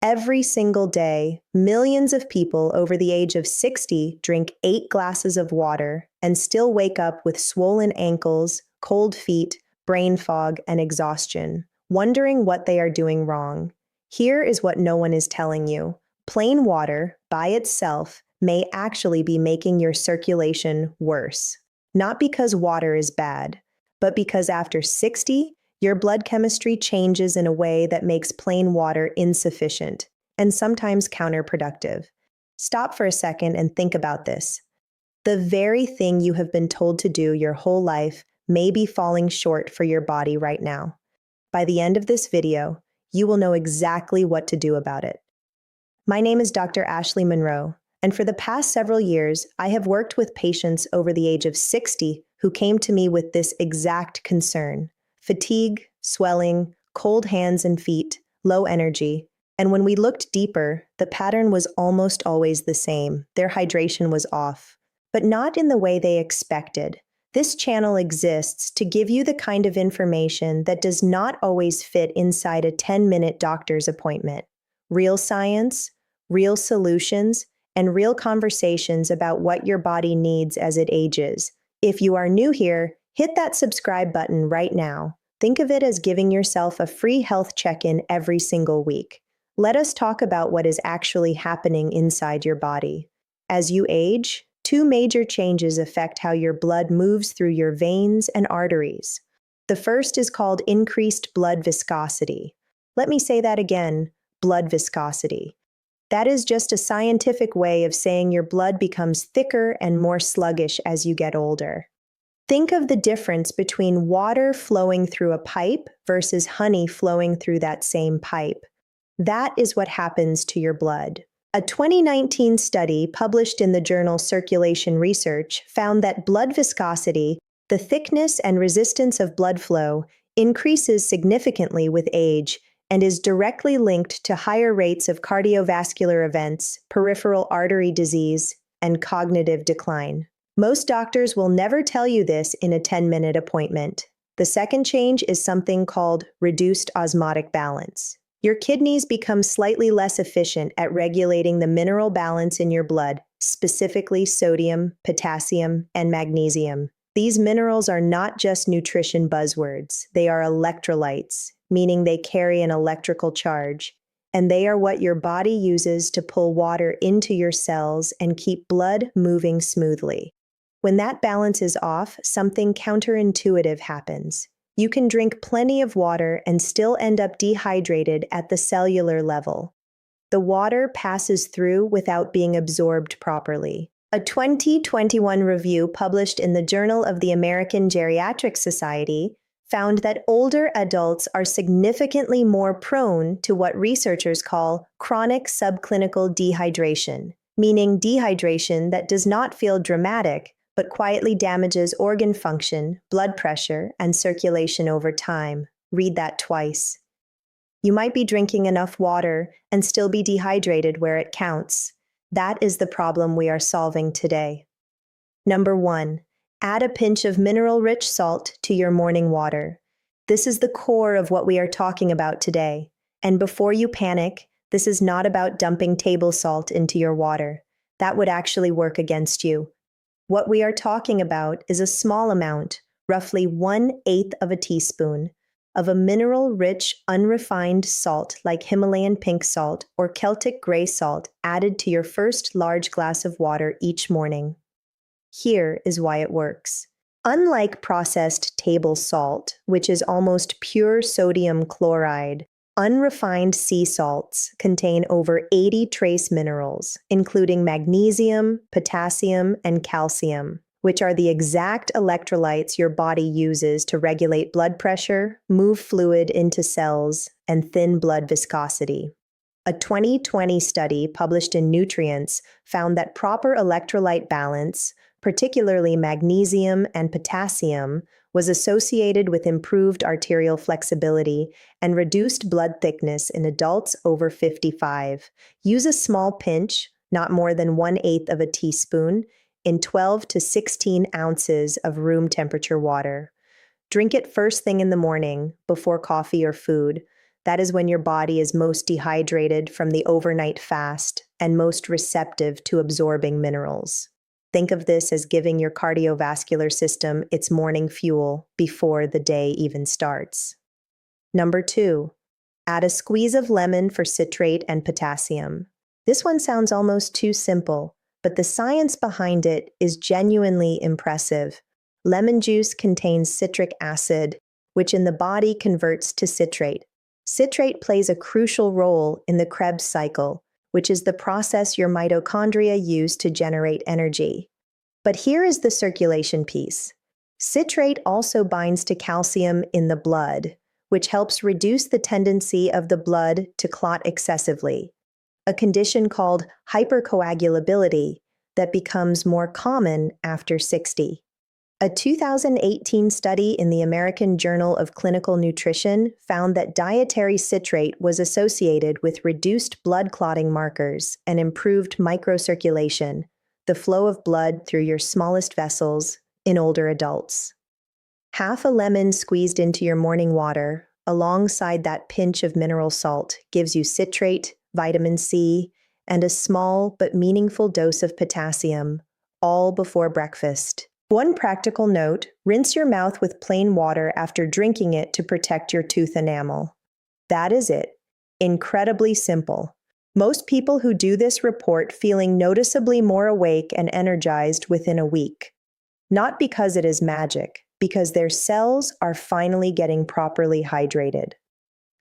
Every single day, millions of people over the age of 60 drink 8 glasses of water and still wake up with swollen ankles, cold feet, brain fog, and exhaustion, wondering what they are doing wrong. Here is what no one is telling you. Plain water, by itself, may actually be making your circulation worse. Not because water is bad, but because after 60, your blood chemistry changes in a way that makes plain water insufficient and sometimes counterproductive. Stop for a second and think about this. The very thing you have been told to do your whole life may be falling short for your body right now. By the end of this video, you will know exactly what to do about it. My name is Dr. Ashley Monroe, and for the past several years, I have worked with patients over the age of 60 who came to me with this exact concern: fatigue, swelling, cold hands and feet, low energy. And when we looked deeper, the pattern was almost always the same. Their hydration was off, but not in the way they expected. This channel exists to give you the kind of information that does not always fit inside a 10-minute doctor's appointment. Real science, real solutions, and real conversations about what your body needs as it ages. If you are new here, hit that subscribe button right now. Think of it as giving yourself a free health check-in every single week. Let us talk about what is actually happening inside your body. As you age, two major changes affect how your blood moves through your veins and arteries. The first is called increased blood viscosity. Let me say that again, blood viscosity. That is just a scientific way of saying your blood becomes thicker and more sluggish as you get older. Think of the difference between water flowing through a pipe versus honey flowing through that same pipe. That is what happens to your blood. A 2019 study published in the journal Circulation Research found that blood viscosity, the thickness and resistance of blood flow, increases significantly with age and is directly linked to higher rates of cardiovascular events, peripheral artery disease, and cognitive decline. Most doctors will never tell you this in a 10-minute appointment. The second change is something called reduced osmotic balance. Your kidneys become slightly less efficient at regulating the mineral balance in your blood, specifically sodium, potassium, and magnesium. These minerals are not just nutrition buzzwords. They are electrolytes, meaning they carry an electrical charge, and they are what your body uses to pull water into your cells and keep blood moving smoothly. When that balance is off, something counterintuitive happens. You can drink plenty of water and still end up dehydrated at the cellular level. The water passes through without being absorbed properly. A 2021 review published in the Journal of the American Geriatric Society found that older adults are significantly more prone to what researchers call chronic subclinical dehydration, meaning dehydration that does not feel dramatic, but quietly damages organ function, blood pressure, and circulation over time. Read that twice. You might be drinking enough water and still be dehydrated where it counts. That is the problem we are solving today. Number 1. Add a pinch of mineral-rich salt to your morning water. This is the core of what we are talking about today. And before you panic, this is not about dumping table salt into your water. That would actually work against you. What we are talking about is a small amount, roughly 1/8 of a teaspoon, of a mineral-rich, unrefined salt like Himalayan pink salt or Celtic gray salt added to your first large glass of water each morning. Here is why it works. Unlike processed table salt, which is almost pure sodium chloride, unrefined sea salts contain over 80 trace minerals, including magnesium, potassium, and calcium, which are the exact electrolytes your body uses to regulate blood pressure, move fluid into cells, and thin blood viscosity. A 2020 study published in Nutrients found that proper electrolyte balance, particularly magnesium and potassium, was associated with improved arterial flexibility and reduced blood thickness in adults over 55. Use a small pinch, not more than 1/8 of a teaspoon, in 12 to 16 ounces of room temperature water. Drink it first thing in the morning, before coffee or food. That is when your body is most dehydrated from the overnight fast and most receptive to absorbing minerals. Think of this as giving your cardiovascular system its morning fuel before the day even starts. Number 2, add a squeeze of lemon for citrate and potassium. This one sounds almost too simple, but the science behind it is genuinely impressive. Lemon juice contains citric acid, which in the body converts to citrate. Citrate plays a crucial role in the Krebs cycle, which is the process your mitochondria use to generate energy. But here is the circulation piece. Citrate also binds to calcium in the blood, which helps reduce the tendency of the blood to clot excessively, a condition called hypercoagulability that becomes more common after 60. A 2018 study in the American Journal of Clinical Nutrition found that dietary citrate was associated with reduced blood clotting markers and improved microcirculation, the flow of blood through your smallest vessels, in older adults. Half a lemon squeezed into your morning water, alongside that pinch of mineral salt, gives you citrate, vitamin C, and a small but meaningful dose of potassium, all before breakfast. One practical note, rinse your mouth with plain water after drinking it to protect your tooth enamel. That is it. Incredibly simple. Most people who do this report feeling noticeably more awake and energized within a week. Not because it is magic, because their cells are finally getting properly hydrated.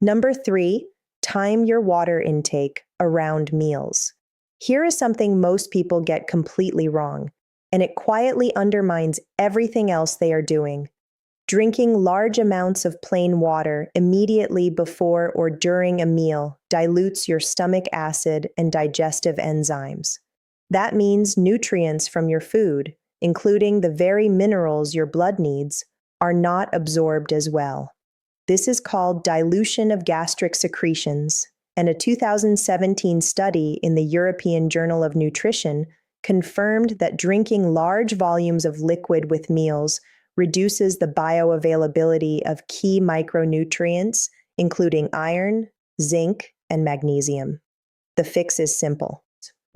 Number 3, time your water intake around meals. Here is something most people get completely wrong, and it quietly undermines everything else they are doing. Drinking large amounts of plain water immediately before or during a meal dilutes your stomach acid and digestive enzymes. That means nutrients from your food, including the very minerals your blood needs, are not absorbed as well. This is called dilution of gastric secretions, and a 2017 study in the European Journal of Nutrition confirmed that drinking large volumes of liquid with meals reduces the bioavailability of key micronutrients, including iron, zinc, and magnesium. The fix is simple.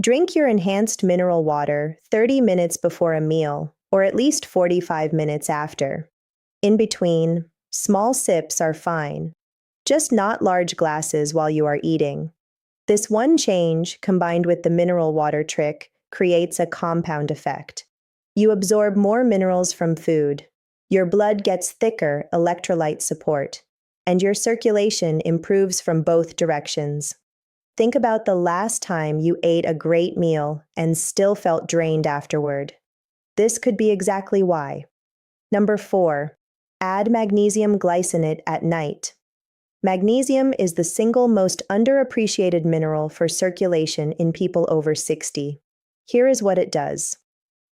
Drink your enhanced mineral water 30 minutes before a meal, or at least 45 minutes after. In between, small sips are fine, just not large glasses while you are eating. This one change, combined with the mineral water trick, creates a compound effect. You absorb more minerals from food, your blood gets thicker electrolyte support, and your circulation improves from both directions. Think about the last time you ate a great meal and still felt drained afterward. This could be exactly why. Number 4, add magnesium glycinate at night. Magnesium is the single most underappreciated mineral for circulation in people over 60. Here is what it does.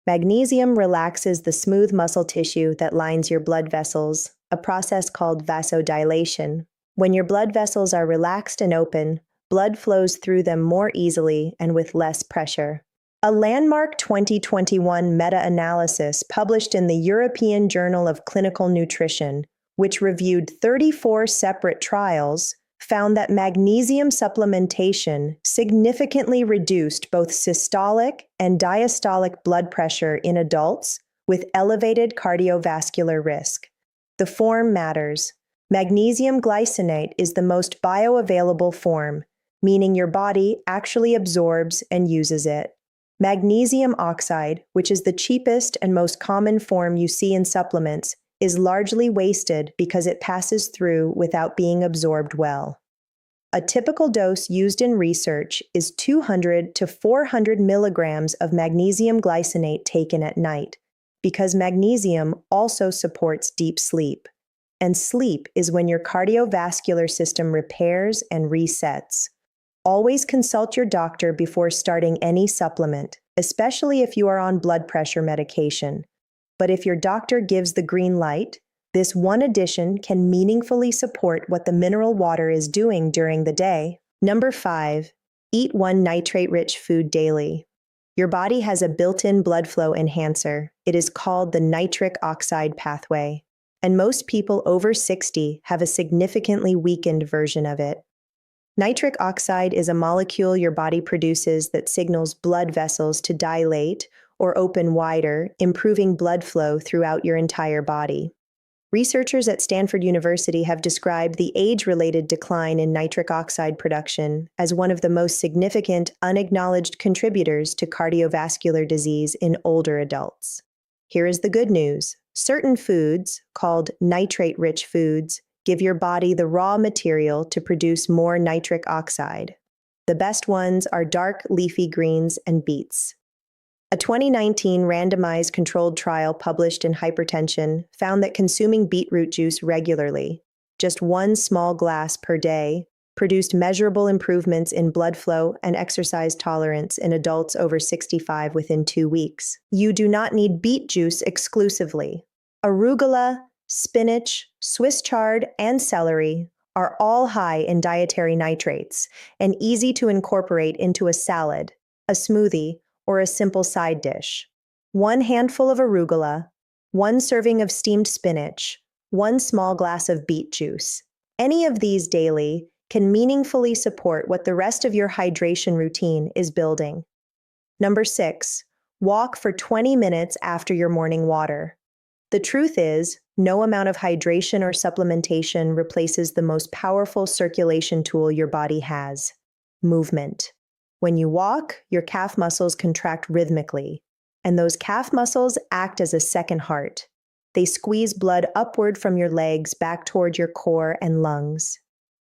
Magnesium relaxes the smooth muscle tissue that lines your blood vessels, a process called vasodilation. When your blood vessels are relaxed and open, blood flows through them more easily and with less pressure. A landmark 2021 meta-analysis published in the European Journal of Clinical Nutrition, which reviewed 34 separate trials, found that magnesium supplementation significantly reduced both systolic and diastolic blood pressure in adults with elevated cardiovascular risk. The form matters. Magnesium glycinate is the most bioavailable form, meaning your body actually absorbs and uses it. Magnesium oxide, which is the cheapest and most common form you see in supplements, is largely wasted because it passes through without being absorbed well. A typical dose used in research is 200 to 400 milligrams of magnesium glycinate taken at night, because magnesium also supports deep sleep. And sleep is when your cardiovascular system repairs and resets. Always consult your doctor before starting any supplement, especially if you are on blood pressure medication. But if your doctor gives the green light, this one addition can meaningfully support what the mineral water is doing during the day. Number 5, eat one nitrate-rich food daily. Your body has a built-in blood flow enhancer. It is called the nitric oxide pathway. and most people over 60 have a significantly weakened version of it. Nitric oxide is a molecule your body produces that signals blood vessels to dilate or open wider, improving blood flow throughout your entire body. Researchers at Stanford University have described the age-related decline in nitric oxide production as one of the most significant unacknowledged contributors to cardiovascular disease in older adults. Here is the good news. Certain foods, called nitrate-rich foods, give your body the raw material to produce more nitric oxide. The best ones are dark leafy greens and beets. A 2019 randomized controlled trial published in Hypertension found that consuming beetroot juice regularly, just one small glass per day, produced measurable improvements in blood flow and exercise tolerance in adults over 65 within 2 weeks. You do not need beet juice exclusively. Arugula, spinach, Swiss chard, and celery are all high in dietary nitrates and easy to incorporate into a salad, a smoothie, or a simple side dish. 1 handful of arugula, 1 serving of steamed spinach, 1 small glass of beet juice. Any of these daily can meaningfully support what the rest of your hydration routine is building. Number 6, walk for 20 minutes after your morning water. The truth is, no amount of hydration or supplementation replaces the most powerful circulation tool your body has: movement. When you walk, your calf muscles contract rhythmically, and those calf muscles act as a second heart. They squeeze blood upward from your legs back toward your core and lungs.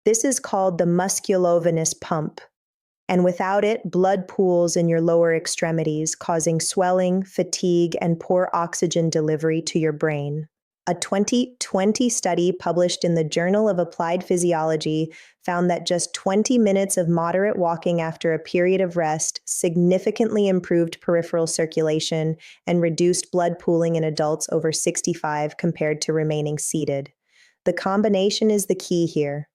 This is called the musculovenous pump, and without it, blood pools in your lower extremities, causing swelling, fatigue, and poor oxygen delivery to your brain. A 2020 study published in the Journal of Applied Physiology found that just 20 minutes of moderate walking after a period of rest significantly improved peripheral circulation and reduced blood pooling in adults over 65 compared to remaining seated. The combination is the key here.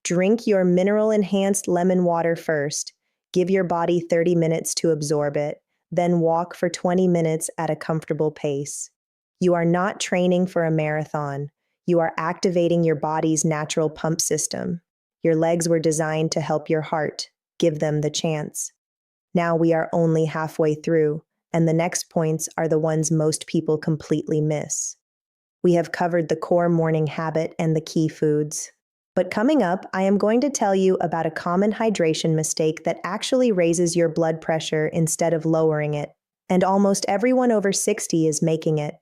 Drink your mineral-enhanced lemon water first, give your body 30 minutes to absorb it, then walk for 20 minutes at a comfortable pace. You are not training for a marathon. You are activating your body's natural pump system. Your legs were designed to help your heart. Give them the chance. Now we are only halfway through, and the next points are the ones most people completely miss. We have covered the core morning habit and the key foods. But coming up, I am going to tell you about a common hydration mistake that actually raises your blood pressure instead of lowering it, and almost everyone over 60 is making it.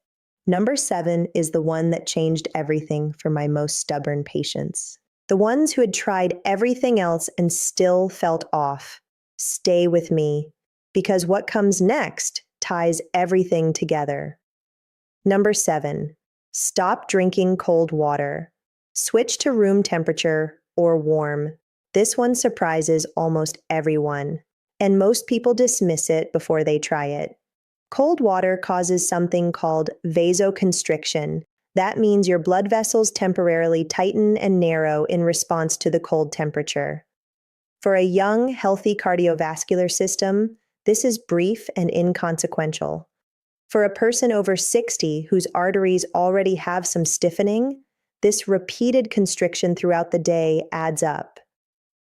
Number 7 is the one that changed everything for my most stubborn patients. The ones who had tried everything else and still felt off. Stay with me, because what comes next ties everything together. Number 7, stop drinking cold water. Switch to room temperature or warm. This one surprises almost everyone, and most people dismiss it before they try it. Cold water causes something called vasoconstriction. That means your blood vessels temporarily tighten and narrow in response to the cold temperature. For a young, healthy cardiovascular system, this is brief and inconsequential. For a person over 60 whose arteries already have some stiffening, this repeated constriction throughout the day adds up.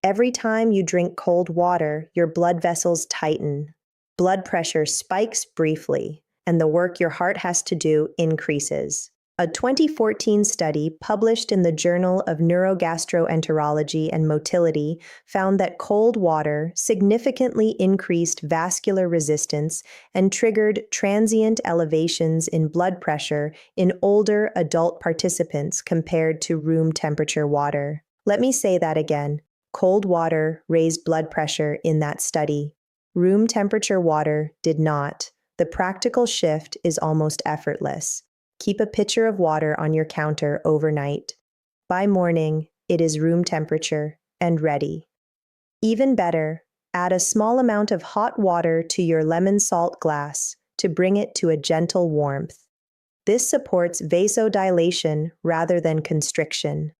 Every time you drink cold water, your blood vessels tighten. Blood pressure spikes briefly, and the work your heart has to do increases. A 2014 study published in the Journal of Neurogastroenterology and Motility found that cold water significantly increased vascular resistance and triggered transient elevations in blood pressure in older adult participants compared to room temperature water. Let me say that again. Cold water raised blood pressure in that study. Room temperature water did not. The practical shift is almost effortless. Keep a pitcher of water on your counter overnight. By morning, it is room temperature and ready. Even better, add a small amount of hot water to your lemon salt glass to bring it to a gentle warmth. This supports vasodilation rather than constriction.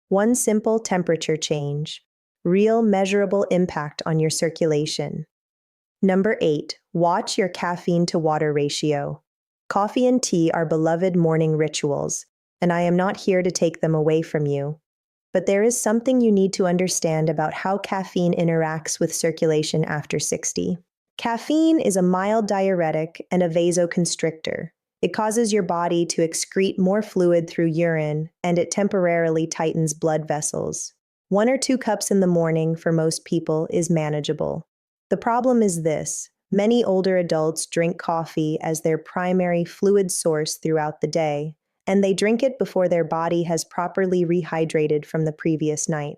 One simple temperature change. Real measurable impact on your circulation. Number 8, watch your caffeine to water ratio. Coffee and tea are beloved morning rituals, and I am not here to take them away from you. But there is something you need to understand about how caffeine interacts with circulation after 60. Caffeine is a mild diuretic and a vasoconstrictor. It causes your body to excrete more fluid through urine, and it temporarily tightens blood vessels. 1 or 2 cups in the morning for most people is manageable. The problem is this: many older adults drink coffee as their primary fluid source throughout the day, and they drink it before their body has properly rehydrated from the previous night.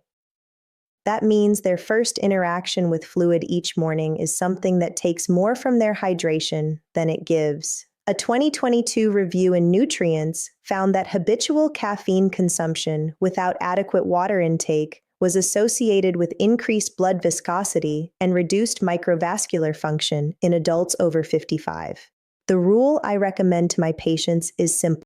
That means their first interaction with fluid each morning is something that takes more from their hydration than it gives. A 2022 review in Nutrients found that habitual caffeine consumption without adequate water intake was associated with increased blood viscosity and reduced microvascular function in adults over 55. The rule I recommend to my patients is simple.